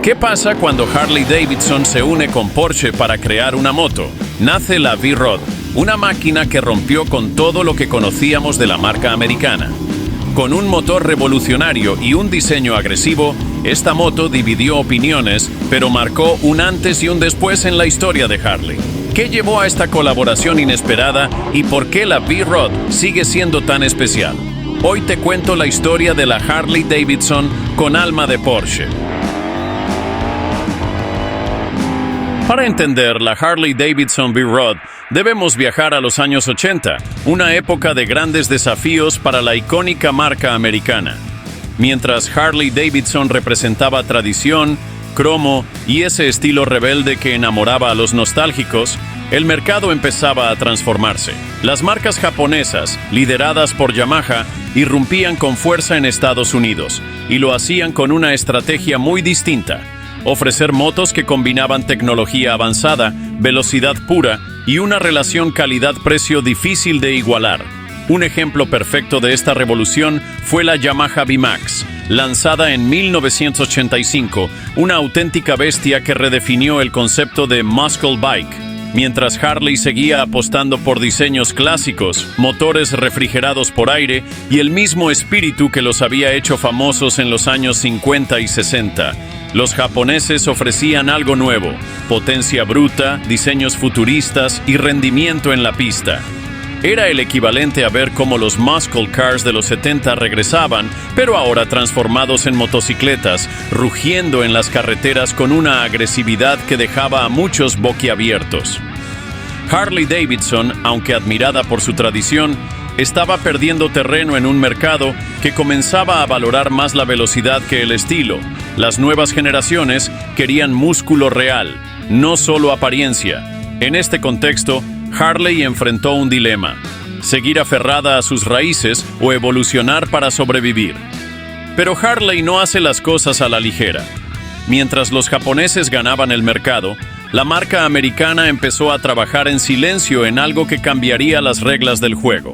¿Qué pasa cuando Harley Davidson se une con Porsche para crear una moto? Nace la V-Rod, una máquina que rompió con todo lo que conocíamos de la marca americana. Con un motor revolucionario y un diseño agresivo, esta moto dividió opiniones, pero marcó un antes y un después en la historia de Harley. ¿Qué llevó a esta colaboración inesperada y por qué la V-Rod sigue siendo tan especial? Hoy te cuento la historia de la Harley Davidson con alma de Porsche. Para entender la Harley Davidson V-Rod, debemos viajar a los años 80, una época de grandes desafíos para la icónica marca americana. Mientras Harley Davidson representaba tradición, cromo y ese estilo rebelde que enamoraba a los nostálgicos, el mercado empezaba a transformarse. Las marcas japonesas, lideradas por Yamaha, irrumpían con fuerza en Estados Unidos, y lo hacían con una estrategia muy distinta: ofrecer motos que combinaban tecnología avanzada, velocidad pura y una relación calidad-precio difícil de igualar. Un ejemplo perfecto de esta revolución fue la Yamaha V-Max, lanzada en 1985, una auténtica bestia que redefinió el concepto de muscle bike. Mientras Harley seguía apostando por diseños clásicos, motores refrigerados por aire y el mismo espíritu que los había hecho famosos en los años 50 y 60. Los japoneses ofrecían algo nuevo: potencia bruta, diseños futuristas y rendimiento en la pista. Era el equivalente a ver cómo los muscle cars de los 70 regresaban, pero ahora transformados en motocicletas, rugiendo en las carreteras con una agresividad que dejaba a muchos boquiabiertos. Harley Davidson, aunque admirada por su tradición, estaba perdiendo terreno en un mercado que comenzaba a valorar más la velocidad que el estilo. Las nuevas generaciones querían músculo real, no solo apariencia. En este contexto, Harley enfrentó un dilema: seguir aferrada a sus raíces o evolucionar para sobrevivir. Pero Harley no hace las cosas a la ligera. Mientras los japoneses ganaban el mercado, la marca americana empezó a trabajar en silencio en algo que cambiaría las reglas del juego.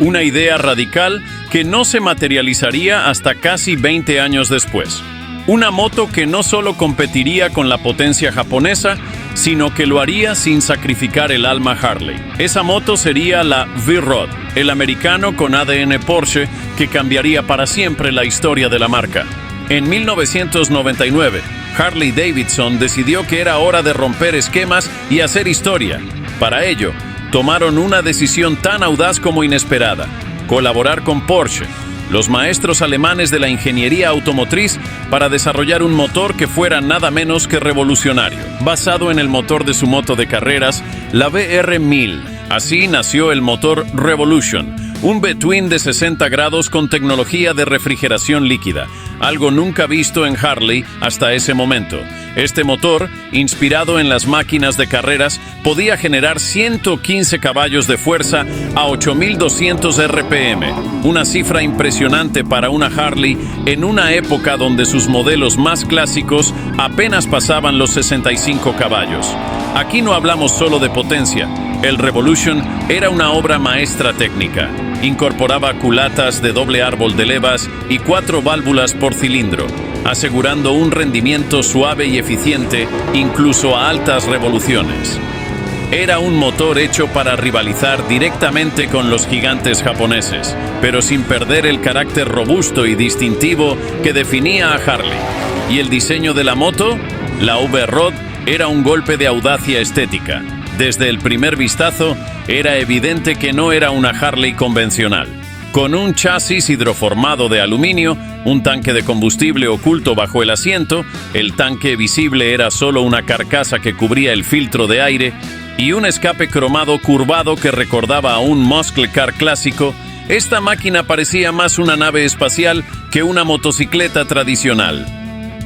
Una idea radical que no se materializaría hasta casi 20 años después. Una moto que no solo competiría con la potencia japonesa, sino que lo haría sin sacrificar el alma Harley. Esa moto sería la V-Rod, el americano con ADN Porsche que cambiaría para siempre la historia de la marca. En 1999, Harley Davidson decidió que era hora de romper esquemas y hacer historia. Para ello, tomaron una decisión tan audaz como inesperada: colaborar con Porsche, los maestros alemanes de la ingeniería automotriz, para desarrollar un motor que fuera nada menos que revolucionario, basado en el motor de su moto de carreras, la VR1000. Así nació el motor Revolution, un between de 60 grados con tecnología de refrigeración líquida, algo nunca visto en Harley hasta ese momento. Este motor, inspirado en las máquinas de carreras, podía generar 115 caballos de fuerza a 8.200 RPM, una cifra impresionante para una Harley en una época donde sus modelos más clásicos apenas pasaban los 65 caballos. Aquí no hablamos solo de potencia. El Revolution era una obra maestra técnica. Incorporaba culatas de doble árbol de levas y 4 válvulas por cilindro, asegurando un rendimiento suave y eficiente incluso a altas revoluciones. Era un motor hecho para rivalizar directamente con los gigantes japoneses, pero sin perder el carácter robusto y distintivo que definía a Harley. ¿Y el diseño de la moto? La V-Rod era un golpe de audacia estética. Desde el primer vistazo, era evidente que no era una Harley convencional. Con un chasis hidroformado de aluminio, un tanque de combustible oculto bajo el asiento, el tanque visible era solo una carcasa que cubría el filtro de aire, y un escape cromado curvado que recordaba a un muscle car clásico, esta máquina parecía más una nave espacial que una motocicleta tradicional.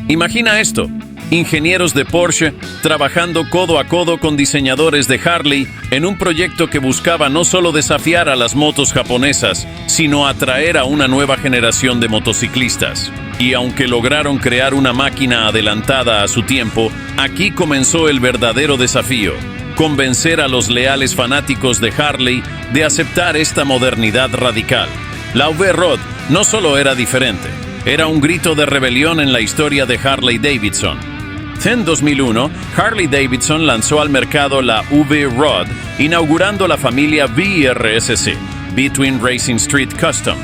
Imagina esto: ingenieros de Porsche trabajando codo a codo con diseñadores de Harley en un proyecto que buscaba no solo desafiar a las motos japonesas, sino atraer a una nueva generación de motociclistas. Y aunque lograron crear una máquina adelantada a su tiempo, aquí comenzó el verdadero desafío: convencer a los leales fanáticos de Harley de aceptar esta modernidad radical. La V-Rod no solo era diferente, era un grito de rebelión en la historia de Harley-Davidson. En 2001, Harley-Davidson lanzó al mercado la V-Rod, inaugurando la familia BRSC, Between Racing Street Custom.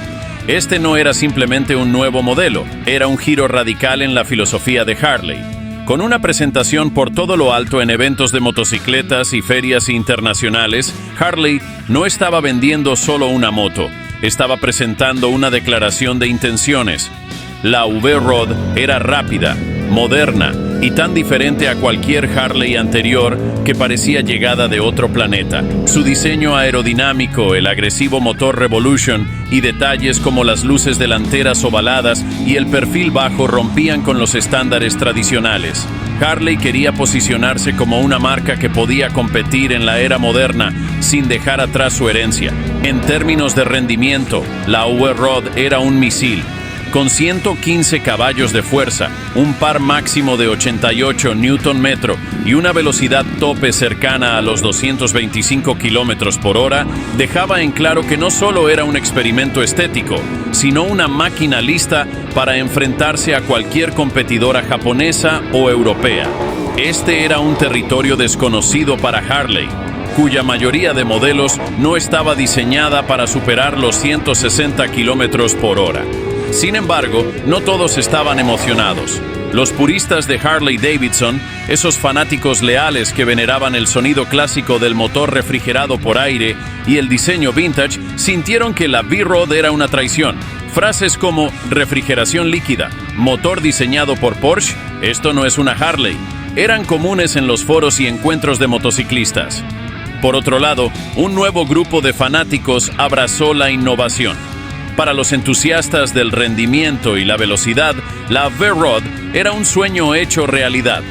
Este no era simplemente un nuevo modelo, era un giro radical en la filosofía de Harley. Con una presentación por todo lo alto en eventos de motocicletas y ferias internacionales, Harley no estaba vendiendo solo una moto, estaba presentando una declaración de intenciones. La V-Rod era rápida, moderna y tan diferente a cualquier Harley anterior que parecía llegada de otro planeta. Su diseño aerodinámico, el agresivo motor Revolution y detalles como las luces delanteras ovaladas y el perfil bajo rompían con los estándares tradicionales. Harley quería posicionarse como una marca que podía competir en la era moderna sin dejar atrás su herencia. En términos de rendimiento, la V-Rod era un misil. Con 115 caballos de fuerza, un par máximo de 88 Nm y una velocidad tope cercana a los 225 km/h, dejaba en claro que no solo era un experimento estético, sino una máquina lista para enfrentarse a cualquier competidora japonesa o europea. Este era un territorio desconocido para Harley, cuya mayoría de modelos no estaba diseñada para superar los 160 km/h. Sin embargo, no todos estaban emocionados. Los puristas de Harley-Davidson, esos fanáticos leales que veneraban el sonido clásico del motor refrigerado por aire y el diseño vintage, sintieron que la V-Rod era una traición. Frases como refrigeración líquida, motor diseñado por Porsche, esto no es una Harley, eran comunes en los foros y encuentros de motociclistas. Por otro lado, un nuevo grupo de fanáticos abrazó la innovación. Para los entusiastas del rendimiento y la velocidad, la V-Rod era un sueño hecho realidad.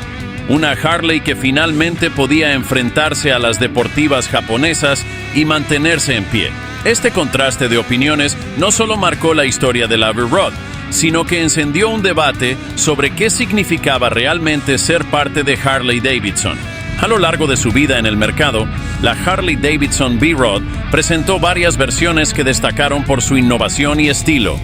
Una Harley que finalmente podía enfrentarse a las deportivas japonesas y mantenerse en pie. Este contraste de opiniones no solo marcó la historia de la V-Rod, sino que encendió un debate sobre qué significaba realmente ser parte de Harley-Davidson. A lo largo de su vida en el mercado, la Harley-Davidson V-Rod presentó varias versiones que destacaron por su innovación y estilo.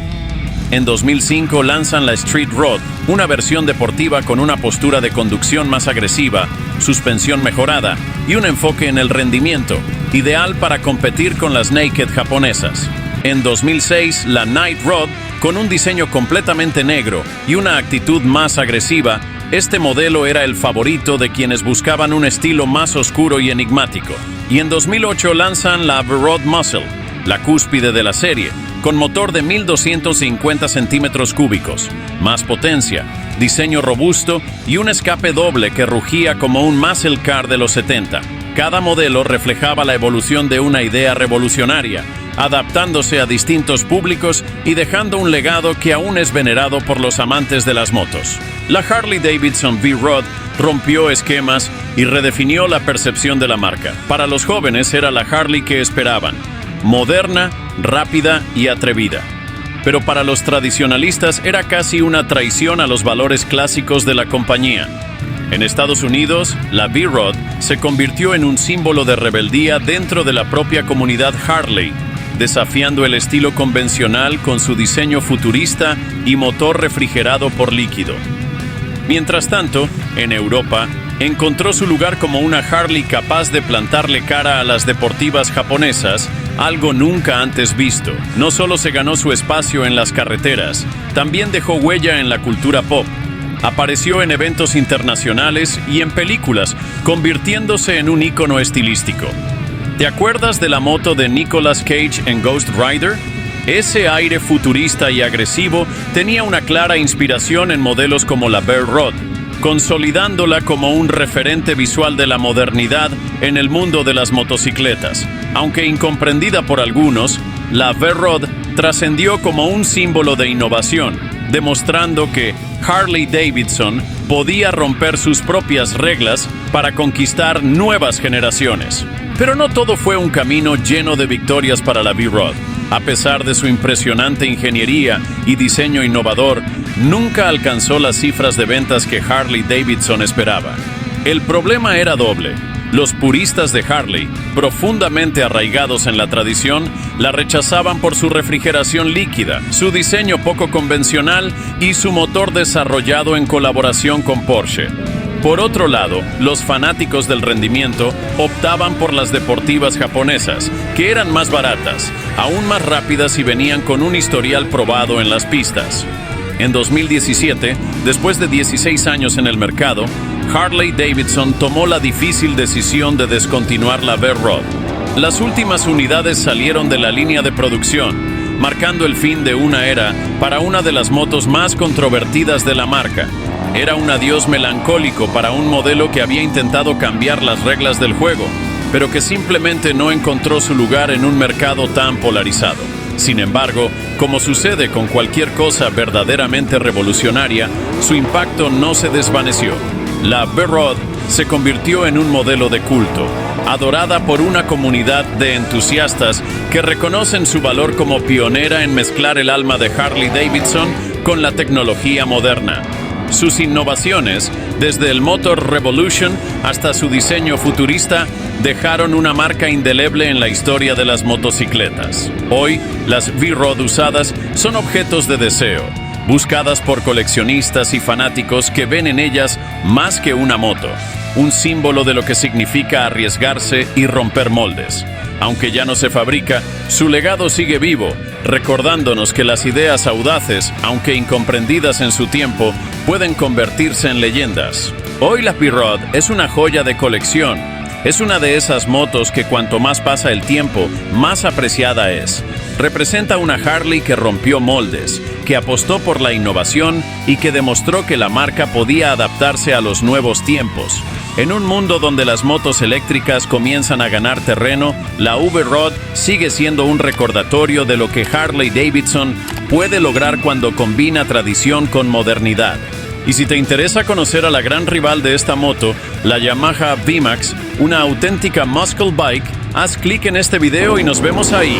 En 2005 lanzan la Street Rod, una versión deportiva con una postura de conducción más agresiva, suspensión mejorada y un enfoque en el rendimiento, ideal para competir con las Naked japonesas. En 2006, la Night Rod, con un diseño completamente negro y una actitud más agresiva, este modelo era el favorito de quienes buscaban un estilo más oscuro y enigmático. Y en 2008 lanzan la V-Rod Muscle, la cúspide de la serie, con motor de 1250 centímetros cúbicos, más potencia, diseño robusto y un escape doble que rugía como un muscle car de los 70. Cada modelo reflejaba la evolución de una idea revolucionaria, adaptándose a distintos públicos y dejando un legado que aún es venerado por los amantes de las motos. La Harley-Davidson V-Rod rompió esquemas y redefinió la percepción de la marca. Para los jóvenes era la Harley que esperaban, moderna, rápida y atrevida. Pero para los tradicionalistas era casi una traición a los valores clásicos de la compañía. En Estados Unidos, la V-Rod se convirtió en un símbolo de rebeldía dentro de la propia comunidad Harley, desafiando el estilo convencional con su diseño futurista y motor refrigerado por líquido. Mientras tanto, en Europa, encontró su lugar como una Harley capaz de plantarle cara a las deportivas japonesas, algo nunca antes visto. No solo se ganó su espacio en las carreteras, también dejó huella en la cultura pop. Apareció en eventos internacionales y en películas, convirtiéndose en un ícono estilístico. ¿Te acuerdas de la moto de Nicolas Cage en Ghost Rider? Ese aire futurista y agresivo tenía una clara inspiración en modelos como la Bear Rod, consolidándola como un referente visual de la modernidad en el mundo de las motocicletas. Aunque incomprendida por algunos, la Bear Rod trascendió como un símbolo de innovación, demostrando que Harley-Davidson podía romper sus propias reglas para conquistar nuevas generaciones. Pero no todo fue un camino lleno de victorias para la V-Rod. A pesar de su impresionante ingeniería y diseño innovador, nunca alcanzó las cifras de ventas que Harley-Davidson esperaba. El problema era doble. Los puristas de Harley, profundamente arraigados en la tradición, la rechazaban por su refrigeración líquida, su diseño poco convencional y su motor desarrollado en colaboración con Porsche. Por otro lado, los fanáticos del rendimiento optaban por las deportivas japonesas, que eran más baratas, aún más rápidas y venían con un historial probado en las pistas. En 2017, después de 16 años en el mercado, Harley-Davidson tomó la difícil decisión de descontinuar la V-Rod. Las últimas unidades salieron de la línea de producción, marcando el fin de una era para una de las motos más controvertidas de la marca. Era un adiós melancólico para un modelo que había intentado cambiar las reglas del juego, pero que simplemente no encontró su lugar en un mercado tan polarizado. Sin embargo, como sucede con cualquier cosa verdaderamente revolucionaria, su impacto no se desvaneció. La V-Rod se convirtió en un modelo de culto, adorada por una comunidad de entusiastas que reconocen su valor como pionera en mezclar el alma de Harley-Davidson con la tecnología moderna. Sus innovaciones, desde el Motor Revolution hasta su diseño futurista, dejaron una marca indeleble en la historia de las motocicletas. Hoy, las V-Rod usadas son objetos de deseo, buscadas por coleccionistas y fanáticos que ven en ellas más que una moto, un símbolo de lo que significa arriesgarse y romper moldes. Aunque ya no se fabrica, su legado sigue vivo, recordándonos que las ideas audaces, aunque incomprendidas en su tiempo, pueden convertirse en leyendas. Hoy la V-Rod es una joya de colección. Es una de esas motos que cuanto más pasa el tiempo, más apreciada es. Representa una Harley que rompió moldes, que apostó por la innovación y que demostró que la marca podía adaptarse a los nuevos tiempos. En un mundo donde las motos eléctricas comienzan a ganar terreno, la V-Rod sigue siendo un recordatorio de lo que Harley-Davidson puede lograr cuando combina tradición con modernidad. Y si te interesa conocer a la gran rival de esta moto, la Yamaha VMAX, una auténtica muscle bike, haz clic en este video y nos vemos ahí.